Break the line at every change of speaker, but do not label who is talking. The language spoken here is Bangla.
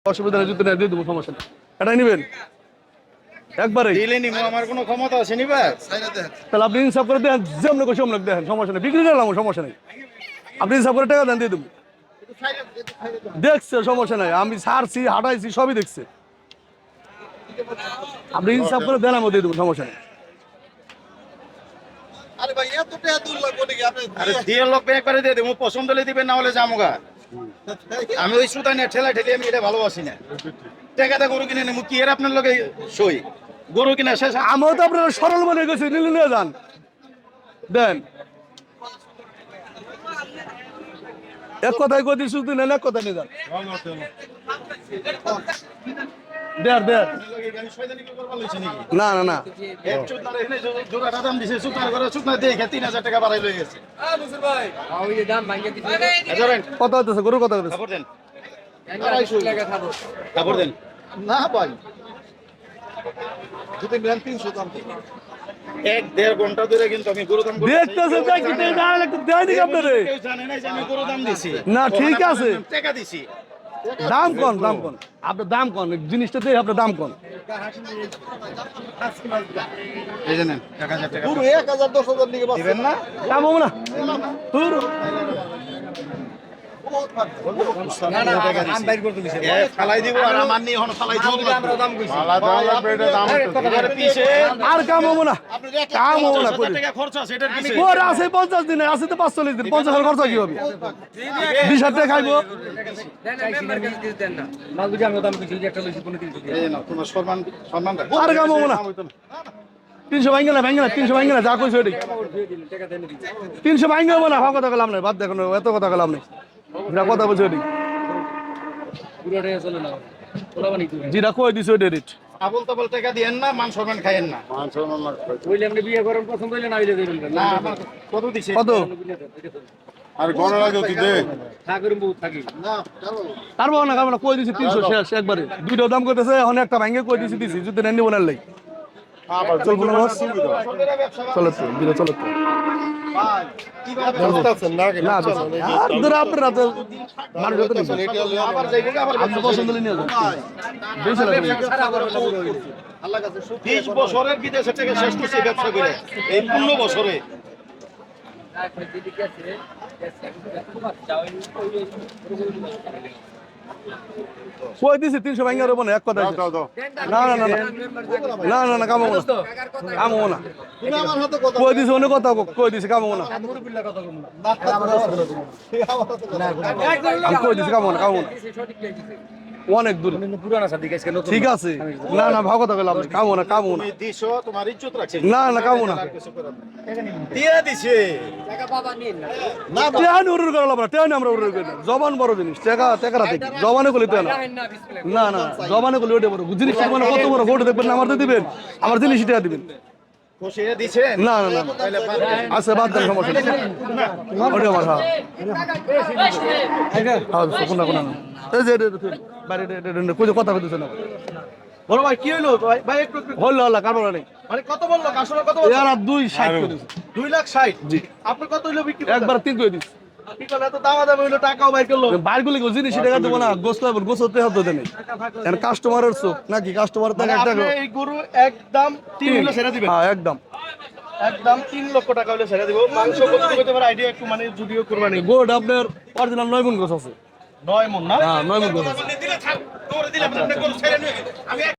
অসুবিধা নেই, যদি দিয়ে দেবো, সমস্যা নেই। এটাই নেবেন একবারে
দিলে নিবো, আমার কোনো ক্ষমতা আছে নিবা?
তাহলে আপনি ইনসাফ করে দেন, যেমন খুশি অমন দেখেন, সমস্যা নেই, বিক্রি করলাম, সমস্যা নেই। আপনি ইনসাফ করে টাকা দেন, দিয়ে দেবো। দেখছে সমস্যা নাই, আমি ছাড়ছি, হাঁটাইছি, সবই দেখছে। আপনি ইনসাফ করে দেন, আমি দিয়ে দেবো, সমস্যা নেই।
আরে দিয়ে লোক একবারে দিয়ে দেবো, পছন্দ হলে দিবেন, না হলে জামুগা। আমি ওই সুতা নিয়ে ঠেলা ঠেলে আমি এটা ভালোবাসি না। টাকাটা গরু কিনে নেবো কি এর আপনার লোকে সই গরু কিনা শেষ।
আমিও তো আপনার সরল মনে গেছি, নিলে নিয়ে যান, দেন। এক কথায় কই দিছি, তুই নেন, এক কথা নিয়ে যান। দেড় দেড় না না না,
টাকা বাড়াই লয়ে গেছে।
কথা হতেছে, গরুর কথা হতেছে।
কাপড় দেন
না ভাই, 2-3 দাম 300
1-1.5 ঘন্টা ধরে কিন্তু আমি গরু দাম
দেখতেছে, দেখতে দাঁড়ালে একটু দেয় নাকি আপনারে?
কেউ জানে না যে আমি গরু দাম দিছি।
না ঠিক আছে,
টাকা দিছি,
দাম কোন, দাম কোন, আপনার দাম কোন, জিনিসটা দিয়ে আপনার দাম কোন।
এই জানেন 1000 টাকা
পুরো 1000-10,000 দিকে বাস
দিবেন না?
দাম হবো না তোর।
ফালাই দিব আর আমার নিয়ে এখন ফালাই দিব।
আর কাম হবো না, কাম হবো না।
টাকা খরচ আছে এটার পিছে।
ওর আছে 50 দিনে, আছে তো 45 দিন, 50 হাজার খরচা কি হবে? 20,000 টাকা খাইবো।
এই নাও তোমার সম্মান রাখো।
আর কাম হবো না, 300 ভাঙ্গে না, ভাঙ্গে না, 300 ভাঙ্গে না, যা কইছো ওটাই। 300 ভাঙ্গে হবো না, ভাব কথা কলাম নাই, বাদ দেখো, এত কথা কলাম নাই, যা কথা বলছো ওটাই, যেটা কই দিছো ওটাই রেট।
আবল তাবল টাকা দিয়েন না, মান সম্মান খাইয়েন না। না, আমার কত দিছে?
কত?
আর গণনা লাগে তুই দে।
পারবো না, কারণ কই দিছি 300 শেষ একবারে। দুইটার দাম করতেছে, এখন একটা ভাঙ্গে কই দিছি, যদি নেন নিব না লাই। চলবো না বস, চলো তো, দিলে চলো তো। না আর ধরে আপনারা তো মানুষ যত নিবেন। আপনি পছন্দ হলে নিয়ে যান, বেশি লাগে।
20 বছরের বিদেশে থেকে শেষ করছি ব্যবসা করে, এই 15 বছরে।
কই দিছি 300 ভাঙ্গে রবো না, এক কথা। না না না না না না, কামো না, কামো না।
তুমি আমার সাথে কথা
কই দিছি অনেক কথা, কই দিছি কামো না, আমি কই দিছি কামো না, কামো না, অনেক দূর। ঠিক আছে, না না, ভাব কথা কইলাম, কামো না, কামো না,
তুমি দিছো, তোমার ইজ্জত রাখছে।
না না, কামো না।
দিয়ে দিছে।
না টেহানি উড়ুর করা লাগবে না, টেহানি আমরা উড়ুর করি না। জবান বড় জিনিস, টাকা টাকারা দেখি, জবানে করলে তো না, না না, জবানে করলে ওটা বড় জিনিস। মানে কত বড় ভোট দেখবেন না, আমার দিয়ে দিবেন, আমার জিনিস টাকা দিবেন।
বসিয়ে দিছে।
না না না, আচ্ছা বাদ দেন, সমস্যা নেই, ওটা আমার। হ্যাঁ কোনা কোনা, এই যে বাইরে কথা বলতেছে না।
বড় ভাই কি হইলো ভাই? ভাই একটু
হল্লা হল্লা কারণ নেই,
মানে কত বললো? কাস্টমার কত বললো?
এর আর 2.60 করে দিছে।
2,60,000।
জি,
আপনি কত হইলো বিক্রি করলেন?
একবার 3 করে দিছে।
কি করলে এত দামাদামি হইলো, টাকাও বাইর করলো।
বাইর গুলি জিনিস টাকা দেবো না, গোসল গোসলতে হতে দেয় না, কাস্টমারের চোখ নাকি, কাস্টমার
মানে
টাকা
আপনি এই গরু একদম 3 হইলো ছেড়ে দিবেন?
হ্যাঁ একদম
একদম 3 লক্ষ টাকা হইলো ছেড়ে দিব। মাংস কত হইতে পারে আইডিয়া একটু, মানে যদিও কুরবানি
গোড আপনার অরিজিনাল 9 মণ গোছ আছে।
9 মণ না?
হ্যাঁ 9 মণ গোছ আছে।